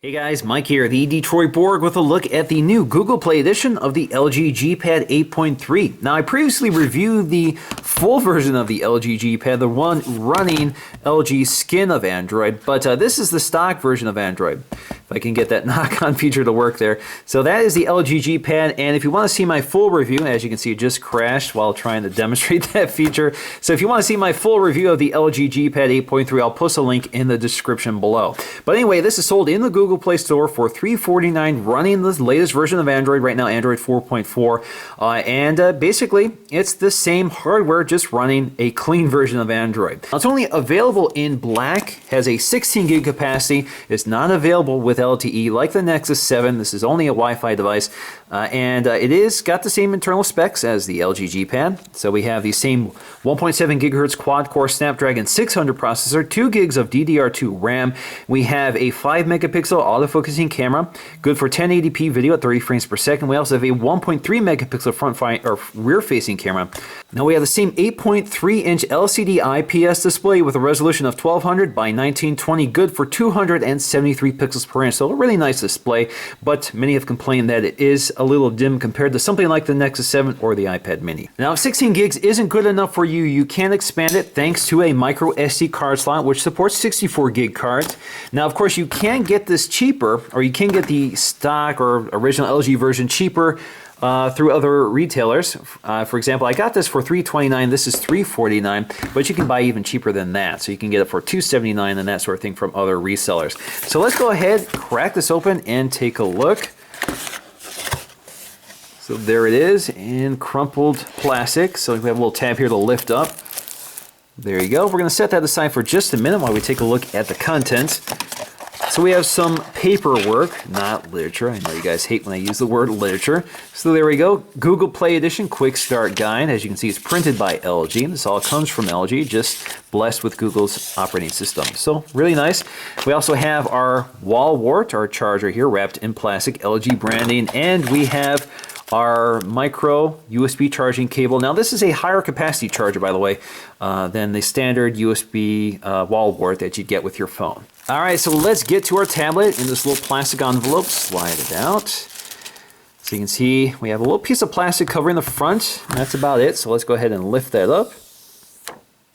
Hey guys, Mike here, the Detroit Borg, with a look at the new Google Play edition of the LG G Pad 8.3. Now, I previously reviewed the full version of the LG G Pad, the one running LG skin of Android, but this is the stock version of Android. If I can get that knock-on feature to work there. So that is the LG G Pad, and if you want to see my full review, as you can see, it just crashed while trying to demonstrate that feature. So if you want to see my full review of the LG G Pad 8.3, I'll post a link in the description below. But anyway, this is sold in the Google Play Store for $349, running the latest version of Android right now, Android 4.4. And basically, it's the same hardware, just running a clean version of Android. Now, it's only available in black, has a 16 gig capacity. It's not available with LTE like the Nexus 7. This is only a Wi-Fi device, and it is got the same internal specs as the LG G Pad. So we have the same 1.7 gigahertz quad-core Snapdragon 600 processor, 2 gigs of DDR2 RAM. We have a 5 megapixel autofocusing camera, good for 1080p video at 30 frames per second. We also have a 1.3 megapixel rear-facing camera. Now we have the same 8.3-inch LCD IPS display with a resolution of 1200 by 1920, good for 273 pixels per inch. So a really nice display, but many have complained that it is a little dim compared to something like the Nexus 7 or the iPad mini. Now, if 16 gigs isn't good enough for you, you can expand it thanks to a micro SD card slot, which supports 64 gig cards. Now, of course, you can get this cheaper, or you can get the stock or original LG version cheaper through other retailers. For example, I got this for $329. This is $349, but you can buy even cheaper than that. So you can get it for $279 and that sort of thing from other resellers. So let's go ahead, crack this open, and take a look. So there it is in crumpled plastic. So we have a little tab here to lift up. There you go. We're going to set that aside for just a minute while we take a look at the contents. So we have some paperwork, not literature. I know you guys hate when I use the word literature. So there we go. Google Play Edition Quick Start Guide. As you can see, it's printed by LG. This all comes from LG, just blessed with Google's operating system. So really nice. We also have our wall wart, our charger here, wrapped in plastic, LG branding, and we have our micro USB charging cable. Now, this is a higher capacity charger, by the way, than the standard USB wall wart that you get with your phone. All right, so let's get to our tablet in this little plastic envelope. Slide it out. So you can see we have a little piece of plastic covering the front. That's about it. So let's go ahead and lift that up.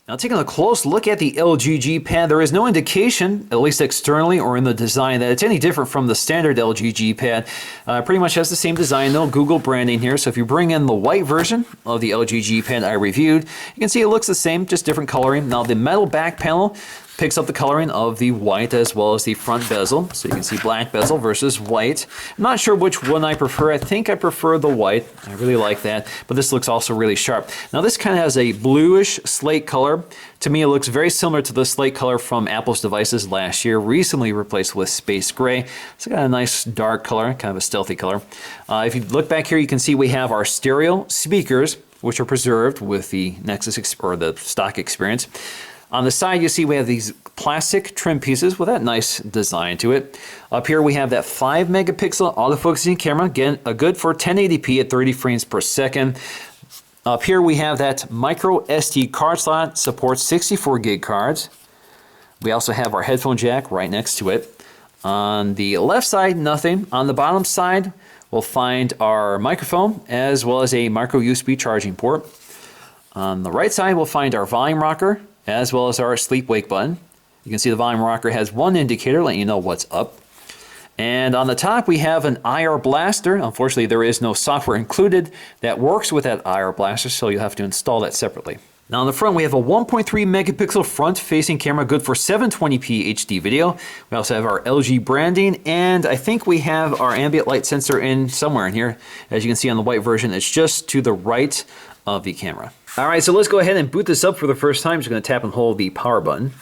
Now, taking a close look at the LG G Pad, there is no indication, at least externally or in the design, that it's any different from the standard LG G Pad. Pretty much has the same design, no Google branding here. So if you bring in the white version of the LG G Pad I reviewed, you can see it looks the same, just different coloring. Now, the metal back panel picks up the coloring of the white as well as the front bezel. So you can see black bezel versus white. I'm not sure which one I prefer. I think I prefer the white. I really like that. But this looks also really sharp. Now, this kind of has a bluish slate color. To me, it looks very similar to the slate color from Apple's devices last year, recently replaced with space gray. It's got a nice dark color, kind of a stealthy color. If you look back here, you can see we have our stereo speakers, which are preserved with the Nexus or the stock experience. On the side, you see we have these plastic trim pieces with that nice design to it. Up here, we have that 5 megapixel autofocusing camera, again, good for 1080p at 30 frames per second. Up here, we have that micro SD card slot, supports 64 gig cards. We also have our headphone jack right next to it. On the left side, nothing. On the bottom side, we'll find our microphone as well as a micro USB charging port. On the right side, we'll find our volume rocker as well as our sleep-wake button. You can see the volume rocker has one indicator letting you know what's up. And on the top, we have an IR blaster. Unfortunately, there is no software included that works with that IR blaster, so you'll have to install that separately. Now on the front, we have a 1.3 megapixel front-facing camera, good for 720p HD video. We also have our LG branding, and I think we have our ambient light sensor in somewhere in here. As you can see on the white version, it's just to the right of the camera. All right, so let's go ahead and boot this up for the first time. Just going to tap and hold the power button.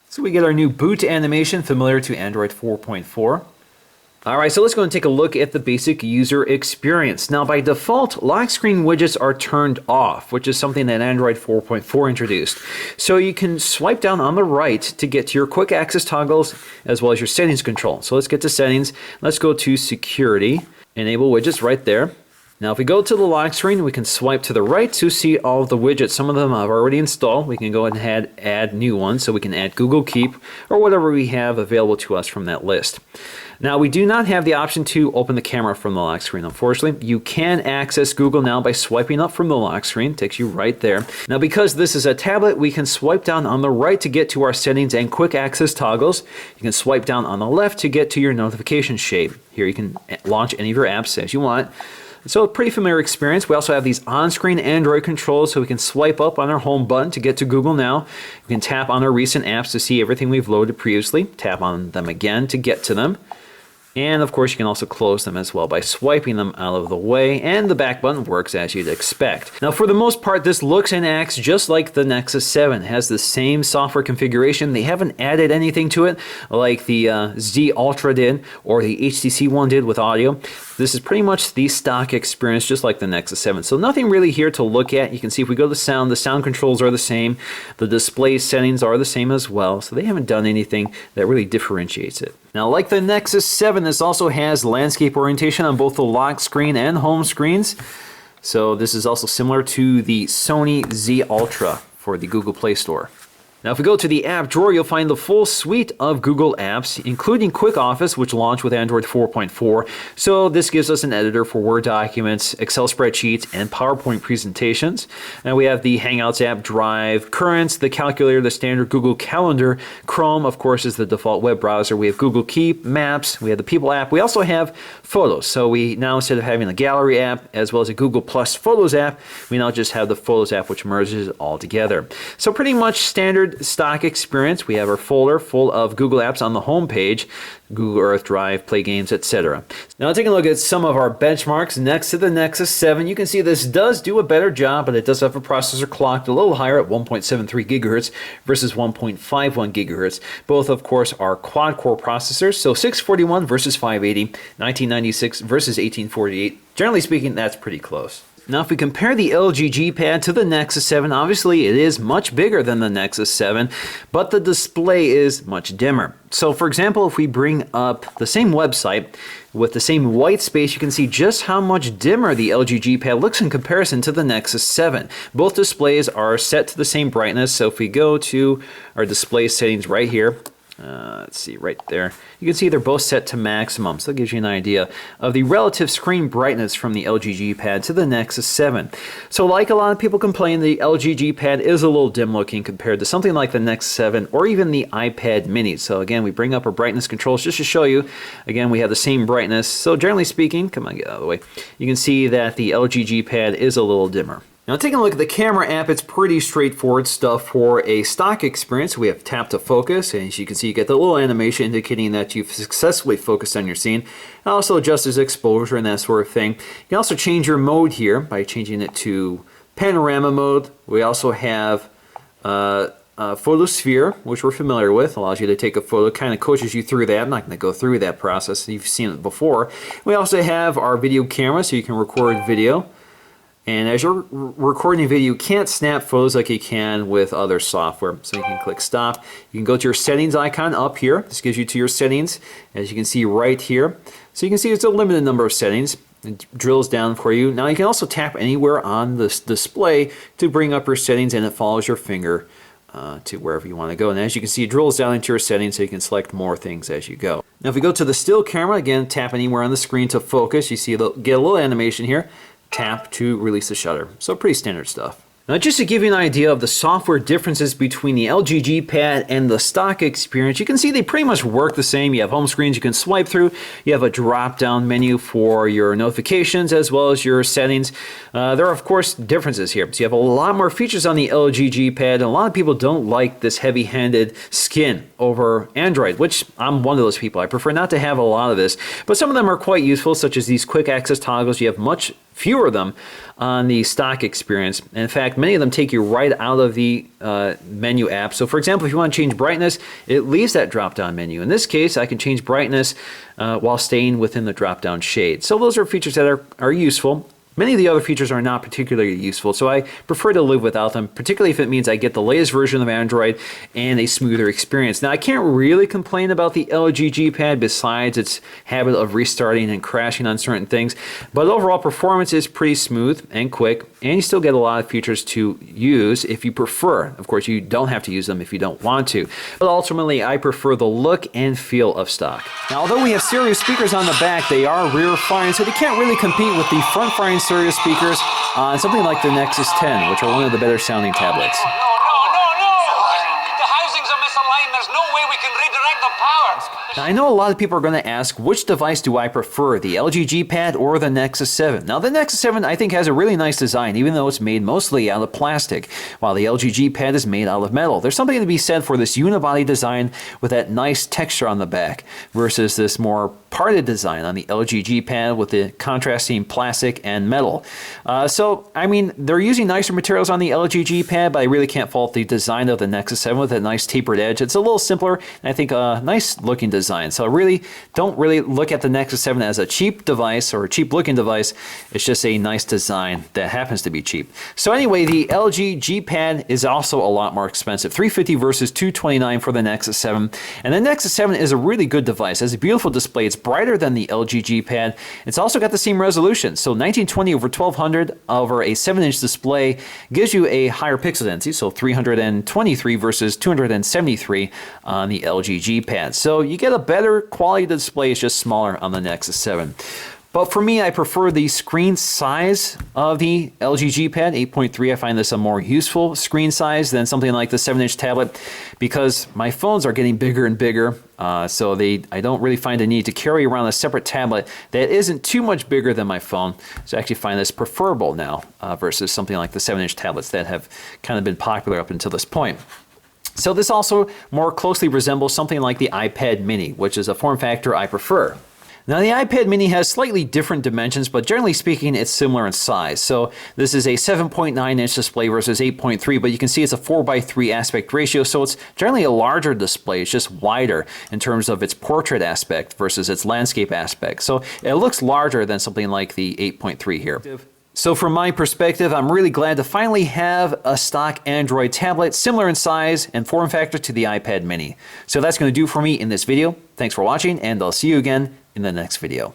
So we get our new boot animation familiar to Android 4.4. All right, so let's go and take a look at the basic user experience. Now, by default, lock screen widgets are turned off, which is something that Android 4.4 introduced. So you can swipe down on the right to get to your quick access toggles as well as your settings control. So let's get to settings. Let's go to security, enable widgets right there. Now if we go to the lock screen, we can swipe to the right to see all of the widgets. Some of them I've already installed. We can go ahead and add new ones, so we can add Google Keep or whatever we have available to us from that list. Now we do not have the option to open the camera from the lock screen, unfortunately. You can access Google now by swiping up from the lock screen. It takes you right there. Now because this is a tablet, we can swipe down on the right to get to our settings and quick access toggles. You can swipe down on the left to get to your notification shade. Here you can launch any of your apps as you want. So a pretty familiar experience. We also have these on-screen Android controls, so we can swipe up on our home button to get to Google Now. We can tap on our recent apps to see everything we've loaded previously. Tap on them again to get to them. And of course you can also close them as well by swiping them out of the way, and the back button works as you'd expect. Now for the most part, this looks and acts just like the Nexus 7. It has the same software configuration. They haven't added anything to it like the Z Ultra did or the HTC One did with audio. This is pretty much the stock experience just like the Nexus 7. So nothing really here to look at. You can see if we go to sound, the sound controls are the same. The display settings are the same as well. So they haven't done anything that really differentiates it. Now like the Nexus 7, this also has landscape orientation on both the lock screen and home screens. So this is also similar to the Sony Z Ultra for the Google Play Store. Now if we go to the app drawer, you'll find the full suite of Google apps, including Quick Office, which launched with Android 4.4. So this gives us an editor for Word documents, Excel spreadsheets, and PowerPoint presentations. And we have the Hangouts app, Drive, Currents, the calculator, the standard Google Calendar, Chrome, of course, is the default web browser. We have Google Keep, Maps, we have the People app. We also have Photos. So we now, instead of having a Gallery app as well as a Google Plus Photos app, we now just have the Photos app, which merges it all together. So pretty much standard stock experience. We have our folder full of Google apps on the home page, Google Earth, Drive, Play Games, etc. Now taking a look at some of our benchmarks next to the Nexus 7, you can see this does do a better job, but it does have a processor clocked a little higher at 1.73 gigahertz versus 1.51 gigahertz. Both, of course, are quad-core processors, so 641 versus 580, 1996 versus 1848. Generally speaking, that's pretty close. Now if we compare the LG G Pad to the Nexus 7, obviously it is much bigger than the Nexus 7, but the display is much dimmer. So for example, if we bring up the same website with the same white space, you can see just how much dimmer the LG G Pad looks in comparison to the Nexus 7. Both displays are set to the same brightness, so if we go to our display settings right here, let's see, right there. You can see they're both set to maximum, so that gives you an idea of the relative screen brightness from the LG G Pad to the Nexus 7. So like a lot of people complain, the LG G Pad is a little dim looking compared to something like the Nexus 7 or even the iPad mini. So again, we bring up our brightness controls just to show you. Again, we have the same brightness. So generally speaking, come on, get out of the way. You can see that the LG G Pad is a little dimmer. Now taking a look at the camera app, it's pretty straightforward stuff for a stock experience. We have tap to focus, and as you can see, you get the little animation indicating that you've successfully focused on your scene. It also adjusts exposure and that sort of thing. You can also change your mode here by changing it to panorama mode. We also have Photosphere, which we're familiar with, allows you to take a photo, kind of coaches you through that. I'm not going to go through that process. You've seen it before. We also have our video camera, so you can record video. And as you're recording a video, you can't snap photos like you can with other software. So you can click stop. You can go to your settings icon up here. This gives you to your settings, as you can see right here. So you can see it's a limited number of settings. It drills down for you. Now you can also tap anywhere on this display to bring up your settings, and it follows your finger to wherever you want to go. And as you can see, it drills down into your settings so you can select more things as you go. Now if we go to the still camera, again, tap anywhere on the screen to focus. You see, get a little animation here. Tap to release the shutter. So pretty standard stuff. Now just to give you an idea of the software differences between the LG G Pad and the stock experience, you can see they pretty much work the same. You have home screens you can swipe through. You have a drop-down menu for your notifications as well as your settings. There are, of course, differences here. So you have a lot more features on the LG G Pad, and a lot of people don't like this heavy-handed skin over Android, which I'm one of those people. I prefer not to have a lot of this, but some of them are quite useful, such as these quick access toggles. You have much fewer of them on the stock experience. And in fact, many of them take you right out of the menu app. So for example, if you want to change brightness, it leaves that drop-down menu. In this case, I can change brightness while staying within the drop-down shade. So those are features that are useful. Many of the other features are not particularly useful, so I prefer to live without them, particularly if it means I get the latest version of Android and a smoother experience. Now, I can't really complain about the LG G Pad besides its habit of restarting and crashing on certain things, but overall performance is pretty smooth and quick, and you still get a lot of features to use if you prefer. Of course, you don't have to use them if you don't want to, but ultimately I prefer the look and feel of stock. Now, although we have stereo speakers on the back, they are rear firing, so they can't really compete with the front firing stereo speakers on something like the Nexus 10, which are one of the better sounding tablets. No. The housings are misaligned. There's no way we can redirect the power. Now, I know a lot of people are going to ask, which device do I prefer, the LG G Pad or the Nexus 7? Now, the Nexus 7 I think has a really nice design, even though it's made mostly out of plastic, while the LG G Pad is made out of metal. There's something to be said for this unibody design with that nice texture on the back versus this more parted design on the LG G Pad with the contrasting plastic and metal. So, I mean, they're using nicer materials on the LG G Pad, but I really can't fault the design of the Nexus 7 with that nice tapered edge. It's a little simpler, and I think a nice looking design. So I really don't look at the Nexus 7 as a cheap device or a cheap looking device. It's just a nice design that happens to be cheap. So anyway, the LG G Pad is also a lot more expensive, $350 versus $229 for the Nexus 7. And the Nexus 7 is a really good device. It has a beautiful display. It's brighter than the LG G Pad. It's also got the same resolution. So 1920 over 1200 over a 7-inch display gives you a higher pixel density. So 323 versus 273 on the LG G Pad. So you get a better quality display. It's just smaller on the Nexus 7. But for me, I prefer the screen size of the LG G Pad 8.3. I find this a more useful screen size than something like the 7-inch tablet because my phones are getting bigger and bigger. So I don't really find a need to carry around a separate tablet that isn't too much bigger than my phone. So I actually find this preferable now versus something like the 7-inch tablets that have kind of been popular up until this point. So this also more closely resembles something like the iPad mini, which is a form factor I prefer. Now the iPad mini has slightly different dimensions, but generally speaking it's similar in size. So this is a 7.9-inch display versus 8.3, but you can see it's a 4:3 aspect ratio, so it's generally a larger display. It's just wider in terms of its portrait aspect versus its landscape aspect. So it looks larger than something like the 8.3 here. So from my perspective, I'm really glad to finally have a stock Android tablet similar in size and form factor to the iPad mini. So that's going to do for me in this video. Thanks for watching, and I'll see you again in the next video.